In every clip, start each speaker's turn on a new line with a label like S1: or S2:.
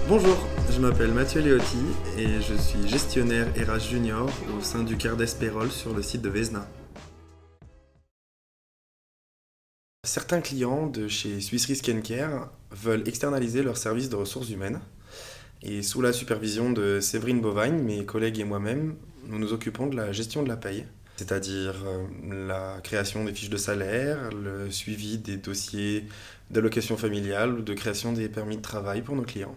S1: Bonjour, je m'appelle Mathieu Leotti et je suis gestionnaire RH Junior au sein du Cardes Payroll sur le site de Vezna. Certains clients de chez Swiss Re Care veulent externaliser leurs services de ressources humaines et sous la supervision de Séverine Bovagne, mes collègues et moi-même, nous nous occupons de la gestion de la paye, c'est-à-dire la création des fiches de salaire, le suivi des dossiers d'allocation familiale ou de création des permis de travail pour nos clients.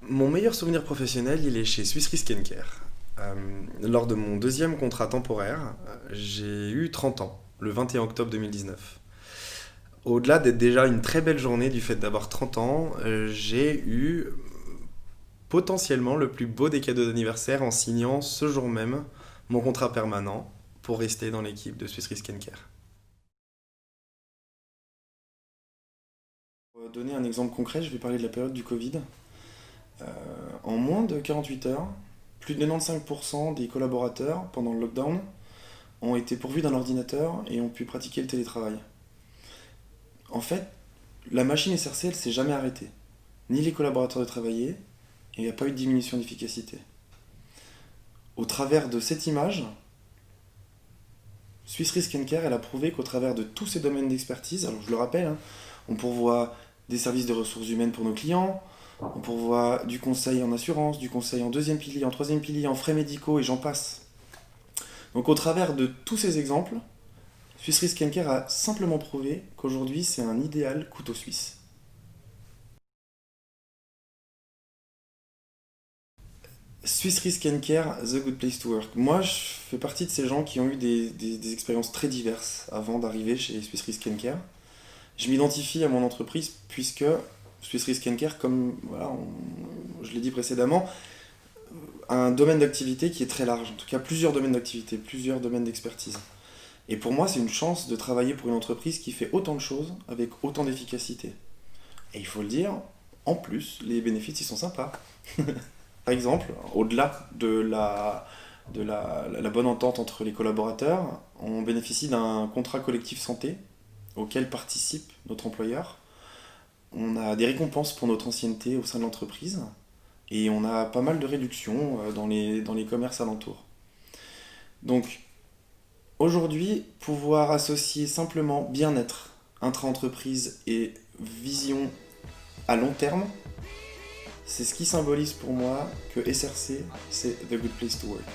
S1: Mon meilleur souvenir professionnel, il est chez Swiss Re Care. Lors de mon deuxième contrat temporaire, j'ai eu 30 ans, le 21 octobre 2019. Au-delà d'être déjà une très belle journée du fait d'avoir 30 ans, j'ai eu potentiellement le plus beau des cadeaux d'anniversaire en signant ce jour même mon contrat permanent pour rester dans l'équipe de Swiss Re Care. Pour donner un exemple concret, je vais parler de la période du Covid. En moins de 48 heures, plus de 95% des collaborateurs, pendant le lockdown, ont été pourvus d'un ordinateur et ont pu pratiquer le télétravail. En fait, la machine SRC, elle s'est jamais arrêtée. Ni les collaborateurs de travailler, et il n'y a pas eu de diminution d'efficacité. Au travers de cette image, Swiss Re Care, elle a prouvé qu'au travers de tous ces domaines d'expertise, alors je le rappelle, on pourvoit des services de ressources humaines pour nos clients, on pourvoit du conseil en assurance, du conseil en deuxième pilier, en troisième pilier, en frais médicaux et j'en passe. Donc au travers de tous ces exemples, Swiss Re Care a simplement prouvé qu'aujourd'hui c'est un idéal couteau suisse. Swiss Re Care, The Good Place to Work. Moi, je fais partie de ces gens qui ont eu des expériences très diverses avant d'arriver chez Swiss Re Care. Je m'identifie à mon entreprise puisque Swiss Re Care, comme voilà, je l'ai dit précédemment, a un domaine d'activité qui est très large. En tout cas, plusieurs domaines d'activité, plusieurs domaines d'expertise. Et pour moi, c'est une chance de travailler pour une entreprise qui fait autant de choses avec autant d'efficacité. Et il faut le dire, en plus, les bénéfices, ils sont sympas. Par exemple, au-delà de la bonne entente entre les collaborateurs, on bénéficie d'un contrat collectif santé auquel participe notre employeur. On a des récompenses pour notre ancienneté au sein de l'entreprise et on a pas mal de réductions dans les commerces alentours. Donc, aujourd'hui, pouvoir associer simplement bien-être, intra-entreprise et vision à long terme, c'est ce qui symbolise pour moi que SRC, c'est The Good Place to Work.